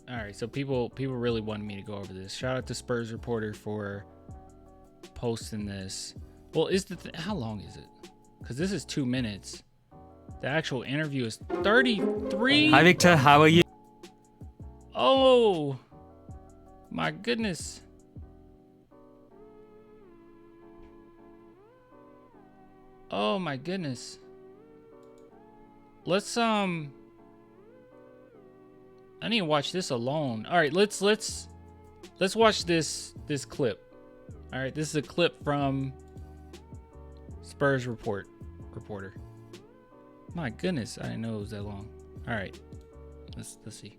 All right, so people really wanted me to go over this. Shout out to Spurs reporter for posting this. Well, how long is it? Because this is 2 minutes. The actual interview is 33. Hi Victor, how are you? Oh my goodness. Oh my goodness. Let's I need to watch this alone. All right, let's watch this clip. All right, this is a clip from Spurs reporter. My goodness, I didn't know it was that long. All right, let's see.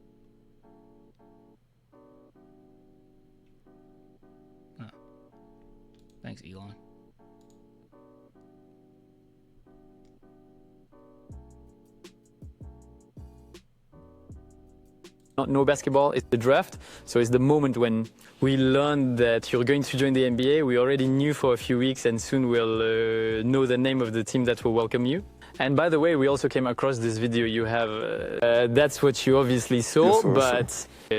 Oh. Thanks, Elon. Not know basketball, it's the draft. So it's the moment when we learned that you're going to join the NBA. We already knew for a few weeks, and soon we'll know the name of the team that will welcome you. And by the way, we also came across this video you have. That's what you obviously saw, but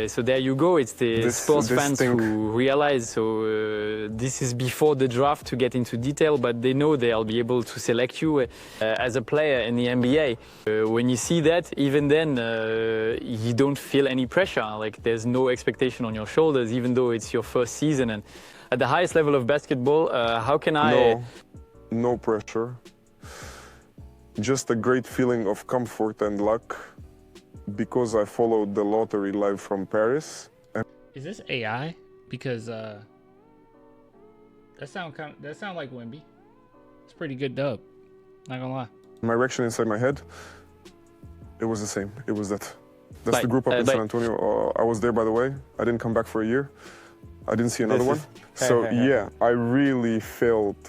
so there you go. It's the sports fans who realize. So this is before the draft to get into detail, but they know they'll be able to select you as a player in the NBA. When you see that, even then, you don't feel any pressure. Like there's no expectation on your shoulders, even though it's your first season. And at the highest level of basketball, how can I? No pressure. Just a great feeling of comfort and luck because I followed the lottery live from Paris. Is this AI? Because that sound like Wemby. It's pretty good dub. Not gonna lie. My reaction inside my head, it was the same. It was that. That's the group up in San Antonio. I was there, by the way. I didn't come back for a year. I didn't see another one. So yeah, I really felt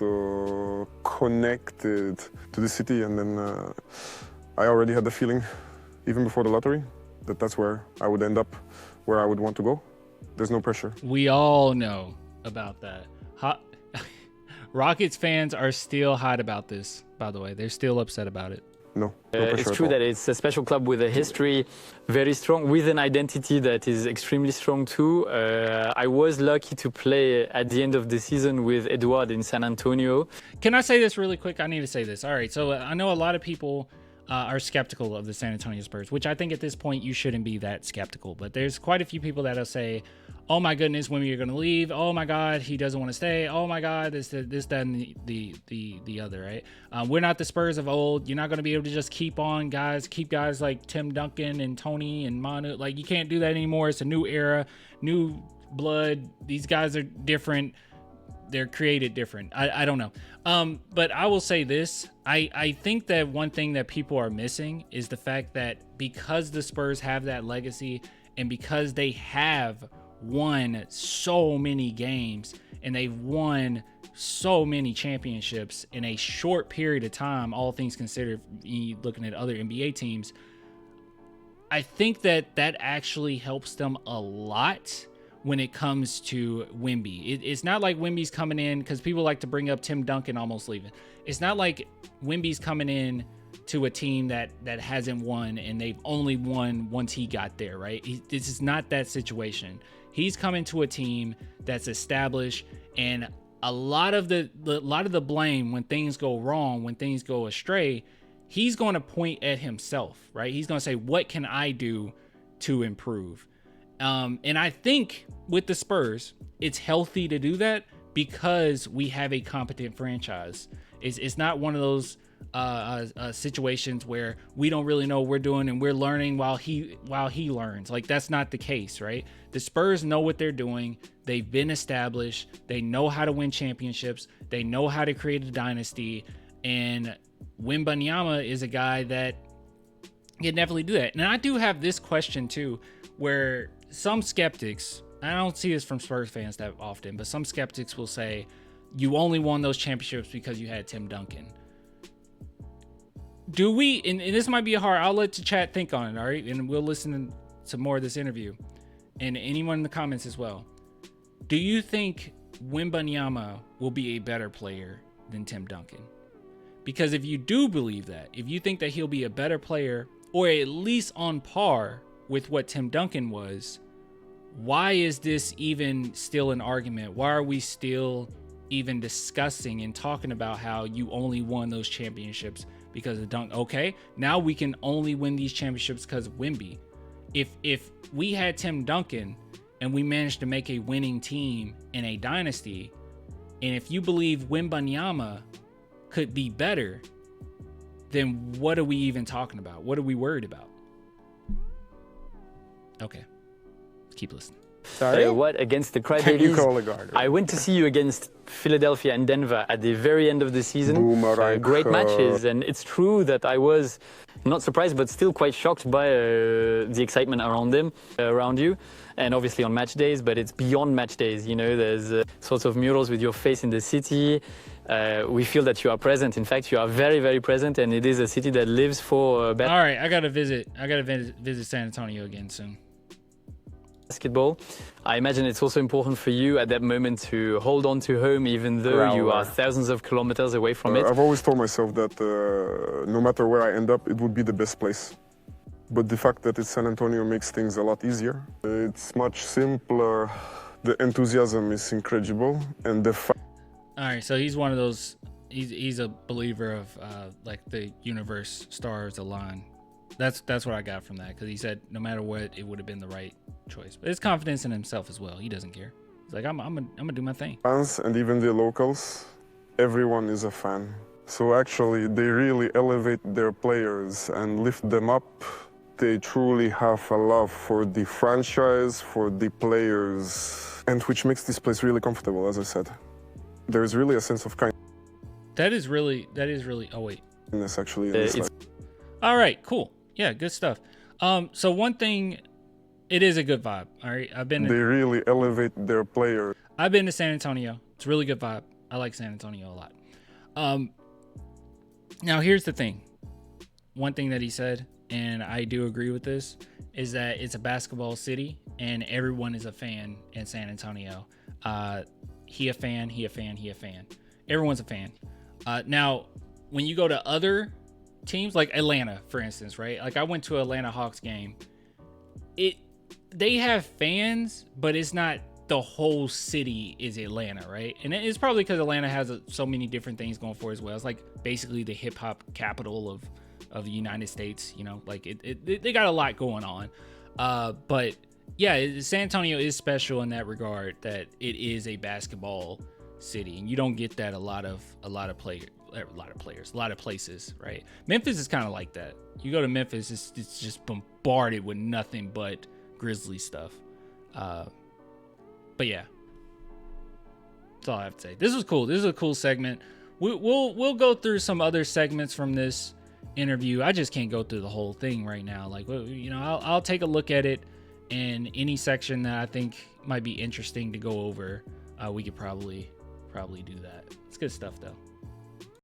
connected to the city, and then I already had the feeling, even before the lottery, that that's where I would end up, where I would want to go. There's no pressure. We all know about that. Rockets fans are still hot about this, by the way. They're still upset about it. No pressure it's true that it's a special club with a history very strong, with an identity that is extremely strong too. I was lucky to play at the end of the season with Edward in San Antonio. Can I say this really quick? I need to say this. All right, so I know a lot of people are skeptical of the San Antonio Spurs, which I think at this point you shouldn't be that skeptical. But there's quite a few people that'll say, oh my goodness, when you're going to leave. Oh my God, he doesn't want to stay. Oh my God, this, that, and the other, right? We're not the Spurs of old. You're not going to be able to just keep guys like Tim Duncan and Tony and Manu. Like, you can't do that anymore. It's a new era, new blood. These guys are different. They're created different. I don't know. But I will say this. I think that one thing that people are missing is the fact that because the Spurs have that legacy and because they have won so many games and they've won so many championships in a short period of time, all things considered, looking at other NBA teams, I think that actually helps them a lot when it comes to Wemby. It's not like Wemby's coming in, because people like to bring up Tim Duncan almost leaving. It's not like Wemby's coming in to a team that hasn't won and they've only won once he got there, right? This is not that situation. He's coming to a team that's established, and a lot of the blame when things go wrong, when things go astray, he's going to point at himself, right? He's going to say, what can I do to improve? And I think with the Spurs, it's healthy to do that because we have a competent franchise. It's not one of those situations where we don't really know what we're doing and we're learning while he learns. Like, that's not the case, right? The Spurs know what they're doing. They've been established. They know how to win championships. They know how to create a dynasty. And Wembanyama is a guy that can definitely do that. And I do have this question too, where some skeptics, I don't see this from Spurs fans that often, but some skeptics will say, you only won those championships because you had Tim Duncan. Do we, and this might be hard, I'll let the chat think on it, all right? And we'll listen to more of this interview. And anyone in the comments as well. Do you think Wembanyama will be a better player than Tim Duncan? Because if you do believe that, if you think that he'll be a better player, or at least on par with what Tim Duncan was, why is this even still an argument? Why are we still even discussing and talking about how you only won those championships because of Dunk? Okay, now we can only win these championships because of Wemby. If we had Tim Duncan and we managed to make a winning team in a dynasty, and if you believe Wembanyama could be better, then what are we even talking about? What are we worried about? Okay, keep listening. Sorry? What, against the Can you Crybabies? call a guard? I went to see you against Philadelphia and Denver at the very end of the season. Boomerang. Great matches, and it's true that I was not surprised, but still quite shocked by the excitement around them, around you, and obviously on match days. But it's beyond match days. You know, there's sorts of murals with your face in the city. We feel that you are present. In fact, you are very, very present, and it is a city that lives for All right, I gotta visit San Antonio again soon. Basketball. I imagine it's also important for you at that moment to hold on to home, even though you are thousands of kilometers away from it. I've always told myself that no matter where I end up, it would be the best place. But the fact that it's San Antonio makes things a lot easier. It's much simpler. The enthusiasm is incredible, and the fact. All right, so he's one of those. He's a believer of like the universe stars align. That's what I got from that, because he said no matter what, it would have been the right choice. But his confidence in himself as well. He doesn't care. He's like, I'm gonna do my thing. Fans and even the locals, everyone is a fan. So actually, they really elevate their players and lift them up. They truly have a love for the franchise, for the players, and which makes this place really comfortable. As I said, there's really a sense of That is really. Oh wait. kindness actually in this life. All right, cool. Yeah, good stuff. So one thing, it is a good vibe. All right, They really elevate their players. I've been to San Antonio. It's a really good vibe. I like San Antonio a lot. Now here's the thing. One thing that he said, and I do agree with this, is that it's a basketball city and everyone is a fan in San Antonio. He a fan. Everyone's a fan. Now, when you go to other teams like Atlanta, for instance, right? Like I went to an Atlanta Hawks game. They have fans, but it's not the whole city is Atlanta, right? And it's probably because Atlanta has so many different things going for it as well. It's like basically the hip hop capital of the United States, you know, like they got a lot going on. But yeah, San Antonio is special in that regard, that it is a basketball city, and you don't get that a lot of places, right? Memphis is kind of like that. You go to Memphis, it's just bombarded with nothing but Grizzly stuff. But yeah, that's all I have to say. This was cool. This is a cool segment. We'll go through some other segments from this interview. I just can't go through the whole thing right now. Like, you know, I'll take a look at it, and any section that I think might be interesting to go over, we could probably do that. It's good stuff though.